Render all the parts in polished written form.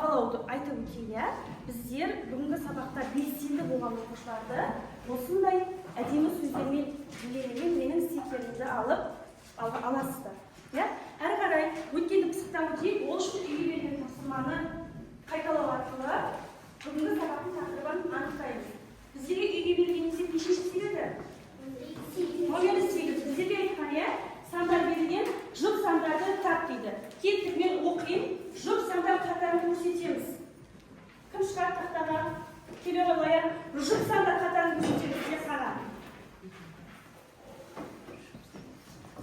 бағалауды айтып өтейін. Біздер бүгінгі сабақта белсенді болған оқушыларды осындай әдемі сөздермен билеумен менің стикерімді аласыздар. Әрі қарай өткенді пысықтан өтейік. Ол үшін үйге берген тапсырманы қайталау арқылы бүгінгі сабақтың тақырыбын анықтаймыз. Біздерге үйге бергенімізде нешінші себебі? Номері 8. Біздерге айтқан сандар берілген, жұп сандарды тап дейді. Кеттік, мен оқиын, жұп сандар қатарын көрсетеміз. Кім шығар тақтаға? Келе қояр, жұп сандар қатарын көрсетеміз де қара.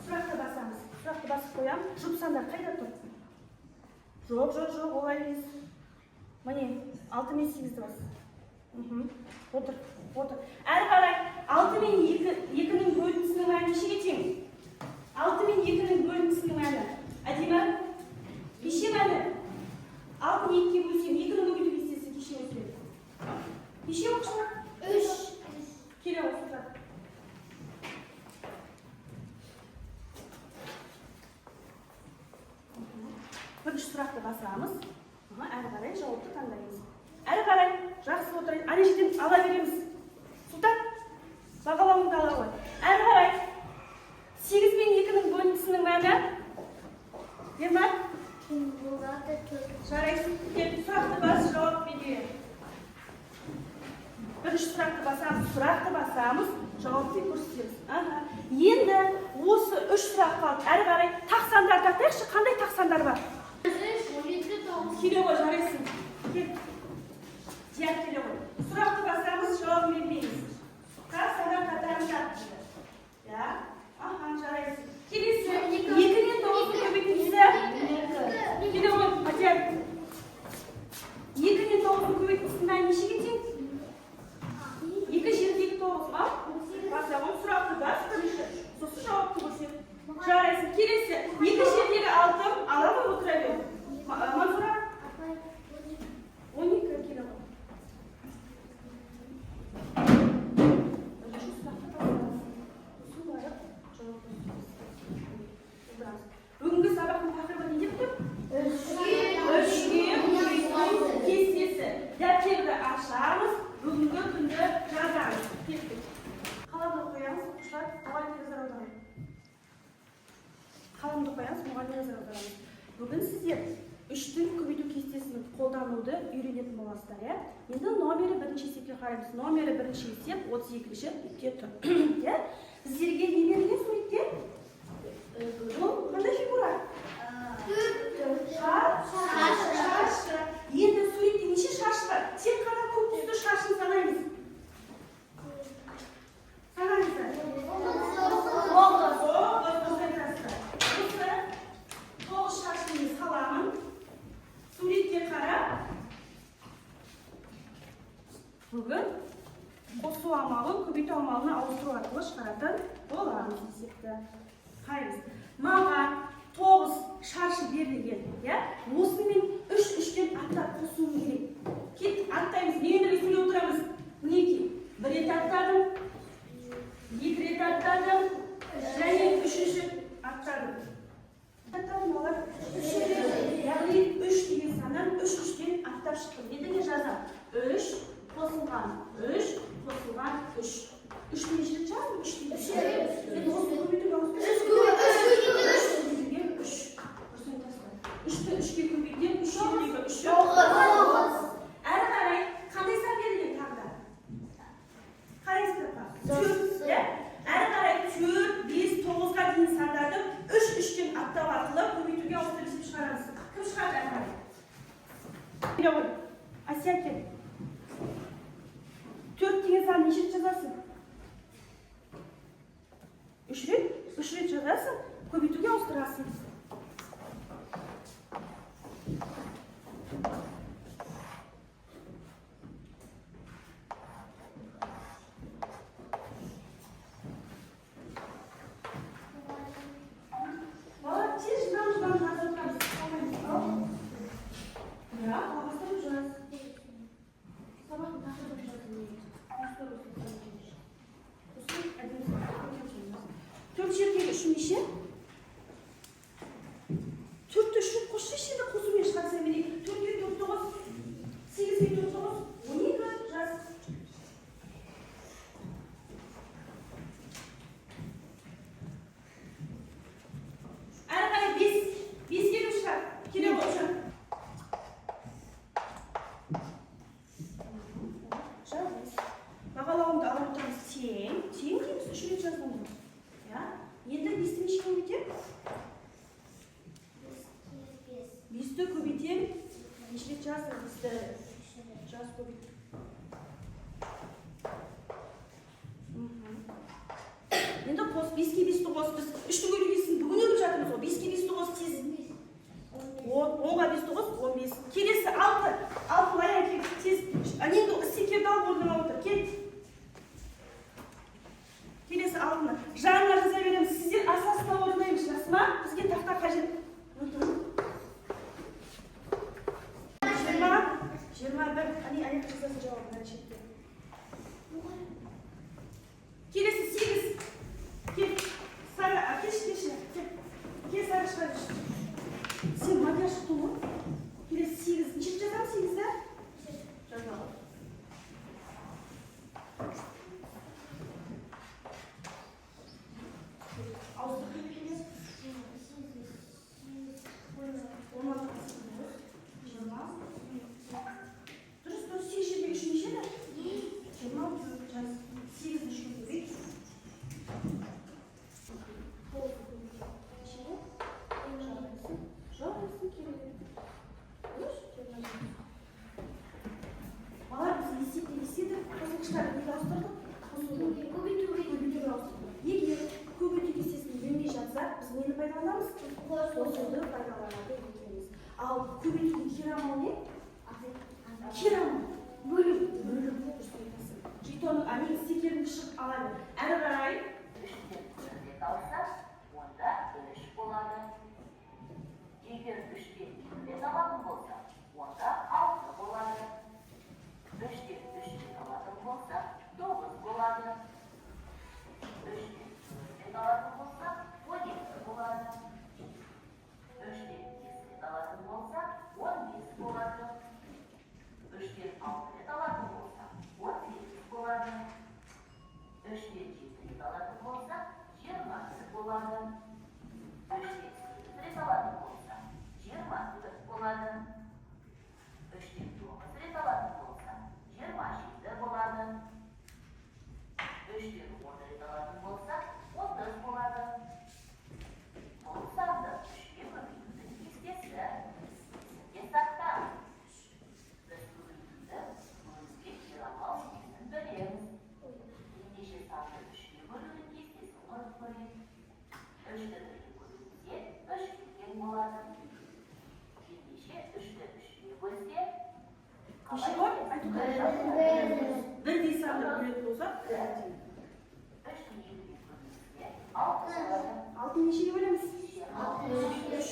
Сұрақты басамыз. Сұрақты басып қоям. Жұп сандар қайда тұр? Жоқ, олай емес. Міне, 6 мен 8-ді бас. Отыр. Әрі қарай 6 мен 2-нің бөлінісінің мәні нешеге тең? 6 мен 2-нің бөлінісінің мәні. Әдемі? Неше мәні? 6 мен 2-ге бөлсем, 2-нің бөлігі кестесі неше өседі? Неше оқушылар? 3. Келе оқушылар. Бірінші сұрақты басамыз. Әрі қарай жауапты таңдаймыз. Әрі қарай жақсы отырайын. Ане жерден ала береміз. Сұлтан, бағалауыңды ала қой. Әрі қарай 8 мен 2-нің бөлінісінің мәні? Ерман? Жарайсың. Сұрақты бас, жауап берейін. Бірінші сұрақты басамыз, жауапты көрсетеміз. Енді осы 3 сұрақ қалды. Әрі қарай тақсандар тақтайықшы. Қандай тақсандар бар? Келе ғой, жарайсың. Келе ғой. Сұрақты басамыз, жауап бермейміз. Тақсандар қатарын тапты. Жарайсың. Келесі, 2-нен 9-ды көбейтіңізді. Келе ғой, Матияр. 2-нен 9-ды көбейтіңіздің мәні нешеге тең? 2 жердегі 9 ма? Басамын, сұрақты бас, бірінші. Сосын жауапты көрсет. Жарайсың. Келесі, 2 жердегі 6 алады отыра бер. Мансұра? 12 келе ғой. Бүгінгі сабақтың тақырыбы не деп тұр? Үшке көбейту кестесі. Дәптерді ашамыз, бүгінгі күнді жазамыз. Кеттік. Қаламды қоямыз, оқушылар, мұғалімге назар аударыңыз. Қаламды қоямыз, мұғалімге назар аударыңыз. Бүгін сіздер 3-тің көбейту кестесін қолдануды үйренетін боласыздар. Енді номері бірінші есепке қараймыз. Номері бірінші есеп 32-ші бетте тұр. Сіздерге не берілген суретте? Қандай фигура? Шашты. Енді суретте неше шаш бар? Тек қана көп түсті шашын санаймыз. Санаймыздар. Тоғыз шашымыз қаламын. Суретке қарап, бүгін қосу амалын көбейту амалына ауыстыру арқылы шығаратын боламыз есепті. Қараймыз. Маған 9 шаршы берілген. Осымен 3-3-тен аттап қосуым керек. Кет, аттаймыз. Немен ресімге отырамыз? Мінекей. 1 рет аттадым, 2 рет аттадым, және 3-ші аттадым. Аттадым олар 3 яғни 3 деген саннан 3-3-тен аттап шықтым. Едіге жазам. 3 қосылған 3 қосылған 3. 3 неше рет жаздым? 3 деген. Мен осы көбейтуге көбейтуге 3. 3-ті 3-ке көбейтем, 3-ке 3. Әрі қарай қандай сан берілген тағда? Қарайсыздар ба? 4. Әрі қарай 4, 5, 9-ға дейін сандарды 3-3-тен аттау арқылы көбейтуге ауыстырып есеп шығарамыз. Кім шығарды әрі қарай? Келе ғой. Асия кел. 4 деген сан неше рет жазасың? 3 рет? 3 рет жазасың, көбейтуге ауыстырасың. Төрт жердегі үшін неше? Төртті үшін қосшы енді қосумен шығарса менен 4-ке 4 9 bizde jaz ko'paydi. Endi qo'z 5-9 biz 3 kun o'rgansin. Bugun o'rgatamiz. 5-9 tez. 10'ga 5-9 15. Kelesi 6. 6 layan tez. Endi sekerda o'rnini o'tir. Kel. Kelesi 6'ni. Janlar jaza beramiz. Sizlar asosda o'rganamiz, rasmi? Bizga taxta qajit. 21. Ani qizasi javob berishdi. Kelesi 8. Kel. Sara, kesh. Kel Sara chiqarish. Sen makyaj qildingmi? Kelesi 8. Nechta chizamiz 8da? Javob. Al köbütün kiramı ne? Kiramı. Bölüm. Жетон ани секерін шығып алады. Әрі қарай. Қалса, онда 3 болады. Егер 3-тен 2 алатын болса, онда 6 болады. 3-тен 3 алатын болса, 9 болады. 3-тен 4 алатын болса, 12 болады. 3-тен 2 алатын болса, 15 болады. 3-тен 6 алатын болса, 18 болады. 3-тен 7 алатын болса, 20 болады. 3-тен 8 алатын болса, 24 болады. 3-тен 9 алатын болса, 27 болады. 3-тен 10 алатын болса, 30 болады. Бұл санды 3-ке көбейтудің кестесі. Сізге сақтаңыз. Біз көбейтуді өзге керамал кестесін білеміз. Ендеше санды 3-ке бөлудің кестесін құрып көрейік. 3-ті 3-ке бөлуде 3 тең болады. Ендеше 3-ті 3-ке бөлсе, Неше бар? Бір дей санды бөлетін болсақ, 3-ті 2-ге бөлуде 6 болады. 6 нешеге бөлеміз? 3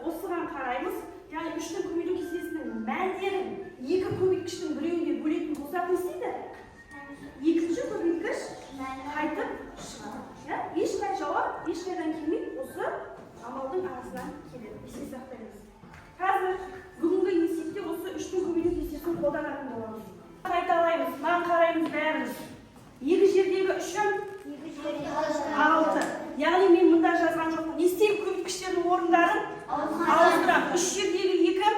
Осыған қараймыз. Яғни 3-тің көбейту кестесінің мәндерін 2 көбейткіштің біреуіне бөлетін болсақ не істейді? Екінші көбейткіш қайтып шығады. Ешқай жауап, ешқайдан келмейді, осы амалдың арасынан келеді. Есте сақтаймыз. Қазір бүгінгі есепте осы 3-тің көбейту кестесін қолданатын боламыз. Қайталаймыз, маған қараймыз бәріміз. Екі жердегі 3-ім 6. Яғни мен мұнда жазған жоқпын. Не істеймін көбейткіштердің орындарын? Ауыстырам. 3 жердегі 2-ім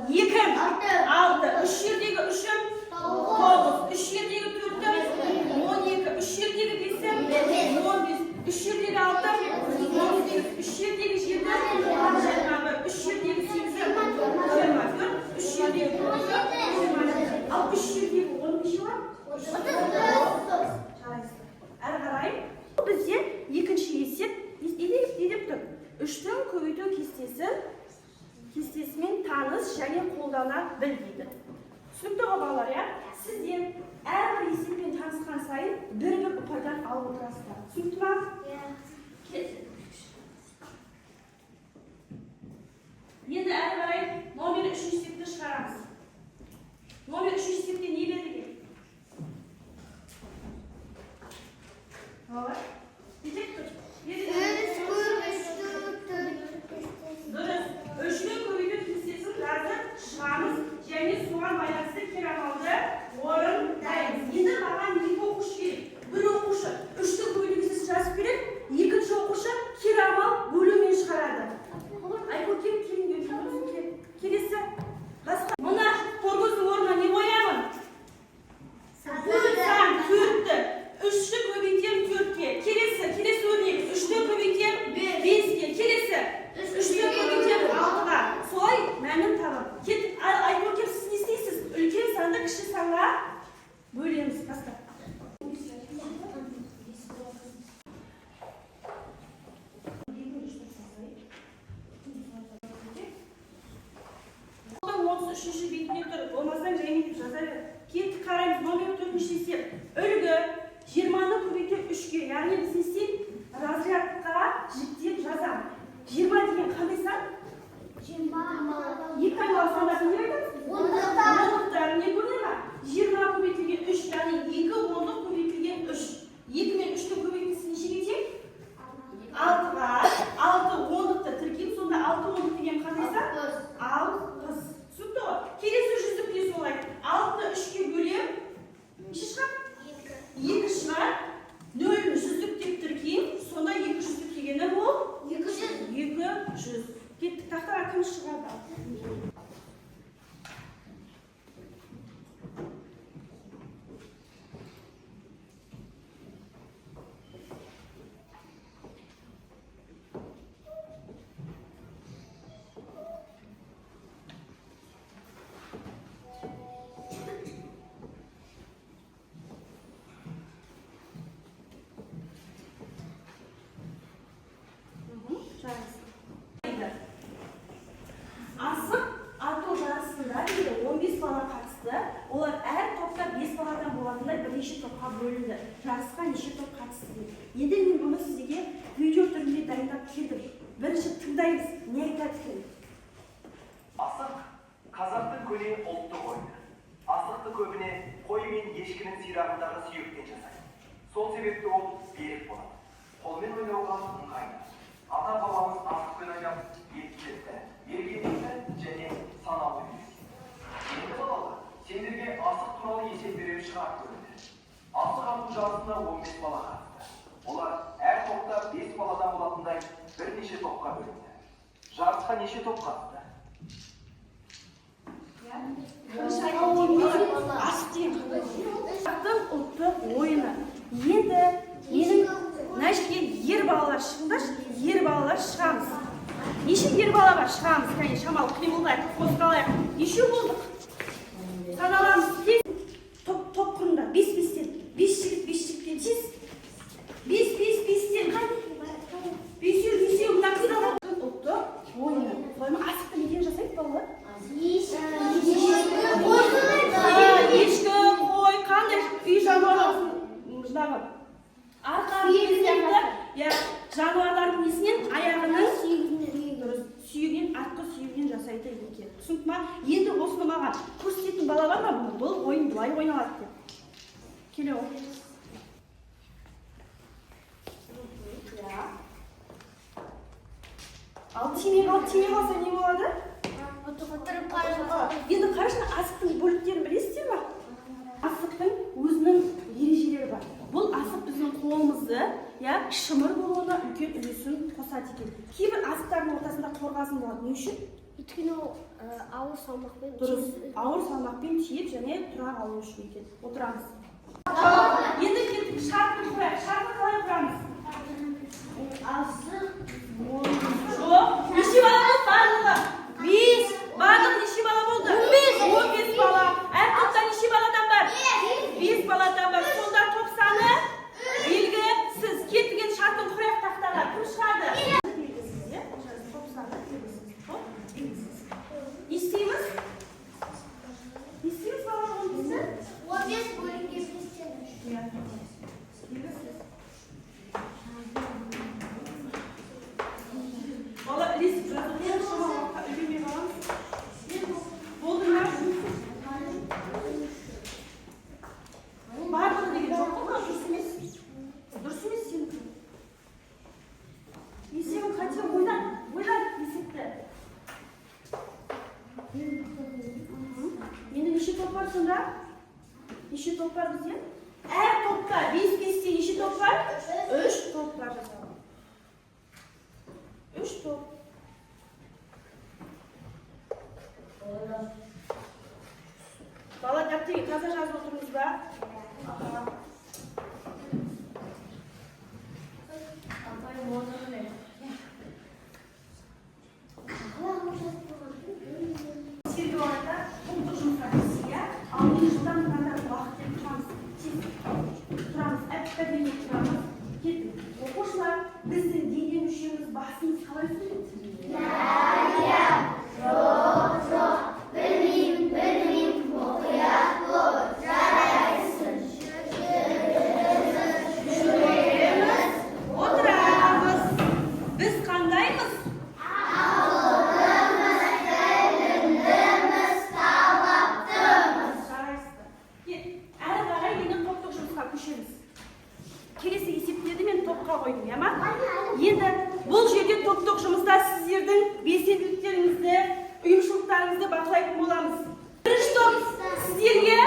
2-ім 6. 3 жердегі 3-ім 9. 3 жердегі 4-ім 12. 3 жердегі 5-ім 15. 3 жердегі 6-ым 18. 3 жердегі 7-ім 21. 3 жердегі 8-ім 24. 3 жердегі 9-ым 27. Ал 3 жердегі 10 неше бар? 30. Әрі қарай бізде екінші есеп не деп тұр? 3-тің көбейту кестесімен таныс және қолдана біл дейді. Түсінікті ғой балалар, иә? Сіздер әрбір есеппен танысқан сайын бір ұпайдан алып отырасыздар. Түсінікті ма? Енді әрі қарай номер 3 есепті шығарамыз. Номер 3 есепте не берілген? Балалар, нетек тұр? Дұрыс. 3-ні көбейту кестесін жазып шығамыз және соған байланысты керамалды орындаймыз. Енді маған 2 оқушы керек. Бір оқушы 3-ті көбейту кестесін жазып береді, екінші оқушы керамал бөлумен шығарады. Айко, келін. 33-ші бетіне тұр. Болмасаң жаймен жаза бер. Кетті қараймыз. Номер 4-ші есеп. Үлгі 20-ны көбейту 3-ге. Яғни біз не істейік? Разрядқа жіктеп жазамыз. 20 деген қандай сан? 20. Екі айналы сандарды не айтамыз? Ондықтар не көріне ма? 20 көбейтілген 3, яғни 2 ондық көбейтілген 3. 2 мен 3-ті көбейтілсін нешеге тең? 6-ға. 6 ондықты тіркейміз, сонда 6 ондық деген қандай сан? 6. Түсінікті ғой? Келесі жүздік те солай. 6-ны 3-ге бөлем. Неше шығар? 2 шығар. 0-ні жүздік деп тіркеймін, сонда 2 жүздік дегені бұл? 200. Кеттік, тақтаға кім шығарды? Асық ату жарысында 15 бала қатысты. Олар әр топта 5 баладан болатындай бірнеше топқа бөлінді. Жарысқа неше топ қатысты. Енді мен бұны сізге видео түрінде дайындап келдім. Бірінші тыңдаймыз, не айтады екен? Асық қазақтың көне ұлттық ойыны. Асықты көбіне қой мен ешкінің сирағындағы сүйектен жасайды. Сол себепті ол берік болады. Қолмен ойнауға ыңғайлы. Ата-бабамыз асықпен ойнап еттілікті, ергендікті және саналы үйреткен. Енді балалар, сендерге асық туралы есеп беріп шығарып көрді. Асық ату жарысына 15 бала қатысты. Олар әр топта 5 баладан болатындай бірнеше топқа бөлінді. Жарысқа неше топ қатысты? Асықтың ұлттық ойыны. Енді менің мына жерге ер балалар шығыңдаршы, ер балалар шығамыз. Неше ер бала бар шығамыз, кәне шамалы қимылдайық, қозғалайық. Неше болдық? Саналамыз тез. Топ құрыңдар, 5-5-тен. 5 жігіт, 5 жігіттен тез. 5-5-5-тен. 5-5-5, мына қыздар ұлттық ойыны. Солай ма? Асықты неден жасайды балалар? Ешкі, қой, қандай үй жануарлар жинағы? Арқа жануарлардың несінен аяғының сүйегінен, артқы сүйегінен жасайды екен. Түсініп ма? Енді осыны маған көрсететін бала бар ма? Бұл ойын былай ойналады деп. Келе ол. Ал тиме қалса не болады? Енді қарашына асықтың бөліктерін білесіздер ма? Асықтың өзінің ережелері бар. Бұл асық біздің қолымызды, шымыр болуына үлкен үлесін қосады екен. Кейбір асықтардың ортасында қорғасын болады. Не үшін? Өйткені ауыр салмақпен Дұрыс. Ауыр салмақпен тиіп және тұра алу үшін екен. Отырамыз. Енді кеттік, шартын құрайық. Шартын қалай құрамыз? асық Жоқ. Неше бала болды барлығы? 5. Барлығы неше бала болды? 15 бала. Әр топта неше баладан бар? 5 баладан бар. Сонда топ саны белгісіз. Кеттіген шартын құрайық тақтаға. Кім шығады? Топ саны белгісіз. Не істейміз? Не істейміз бала 15-і? 15 бөлінген 5-тен 3. Бала ілесіп жазылған шамалыққа үлгермей қаламыз. Болды ма? Барлығы деген жоқ қой, дұрыс емес. Дұрыс емес сенікі. Есебін қате ойдан есепті. Менде неше топ бар сонда? Неше топ бар бізде? Әр топта 5-5-те неше топ бар? 3 топ бар жазалым. 3 топ. Бала дәптерге таза жазып отырмыз ба? Сергі орайда ұлттық жұмыстар сізге алдыңғы жылдан қандай уақыт деп тұрамыз. Тұрамыз, әп-әппәден тұрамыз. Кеттік. Оқушылар, біздің дене мүшеміз басымыз қалай сөйлейді? Жоқ, білмеймін. жасағаныңызды бақылайтын боламыз. Бірінші топ сіздерге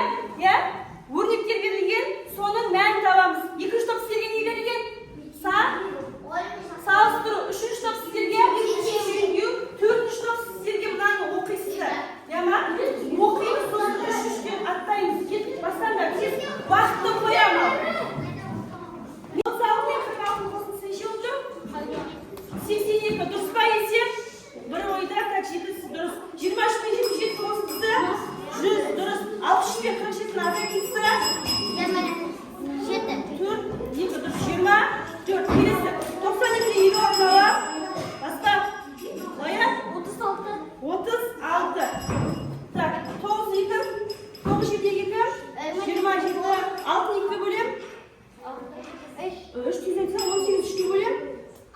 өрнектер берілген, соның мәнін табамыз. Екінші топ сіздерге не берілген? Салыстыру. Үшінші топ сіздерге теңеу. Төртінші топ сіздерге мынаны оқисыздар. Яма? Оқимыз, сосын үш-үштен аттаймыз. Кетіп бастаңдар. Тез уақытты қоямын. 36 мен 46 қосылса неше болды? 82. Дұрыс па есеп? Бір ойда жетісі дұрыс. 23 пен 77 қосылса 100 дұрыс. 63 пен 47-ні азайтылса 4, 2 дұрыс. 24. Келесі. 92-ні 50 алып. Баста. Қоян? 36. Так, 9 2. 9 7 2. 27. 6 2 бөлем. 3 тезенсе 18 3-ке бөлем.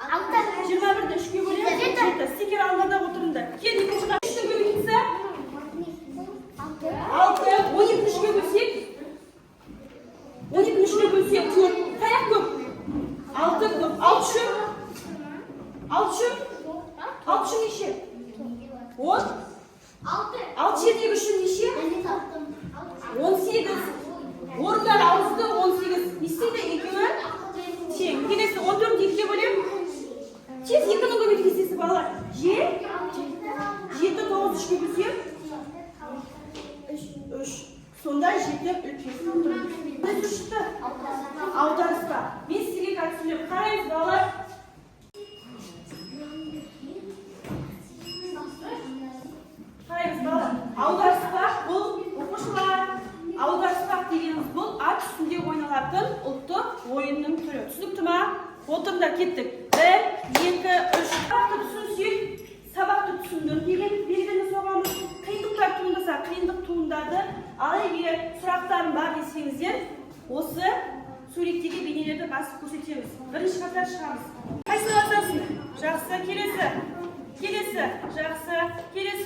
21-ді 3-ке бөлем. 7. Стикер алдында отырыңдар. Кел, екінші қап 3-ті көбейтілсе 6. 12-ні 3-ке бөлсек 12-ні 3-ке бөлсек 4. Қаяқ көп? 6 көп. 6 шөп. 6 шөп. 6 шөп неше? 10. 6 7-ге 3 неше? 18. Орындар ауызды 18. Не істейді? Екеуі тең. Келесі 14-ді 2-ке бөлем. Тез 2-ні көбейтіп кестесі балалар. 7. 9 3-ке бөлсек 3. Сонда 7 үлкен. Не шықты? Аударыспа. Мен сізге қатысымын. Қараймыз балалар. Қараймыз балалар. Аударыспа бұл оқушылар. Аударыспақ дегеніміз бұл ат үстінде ойналатын ұлттық ойынның түрі. Түсінікті ма? Отырыңдар, кеттік. 1, 2, 3. Сабақты түсінсек, сабақты түсіндір деген белгіні соғамыз. Қиындықтар туындаса, қиындық туындады. Ал егер сұрақтарым бар десеңіздер, осы суреттегі бейнелерді басып көрсетеміз. Бірінші қатар шығамыз. Қайсыны басасың? Жақсы, келесі. Жақсы, келесі.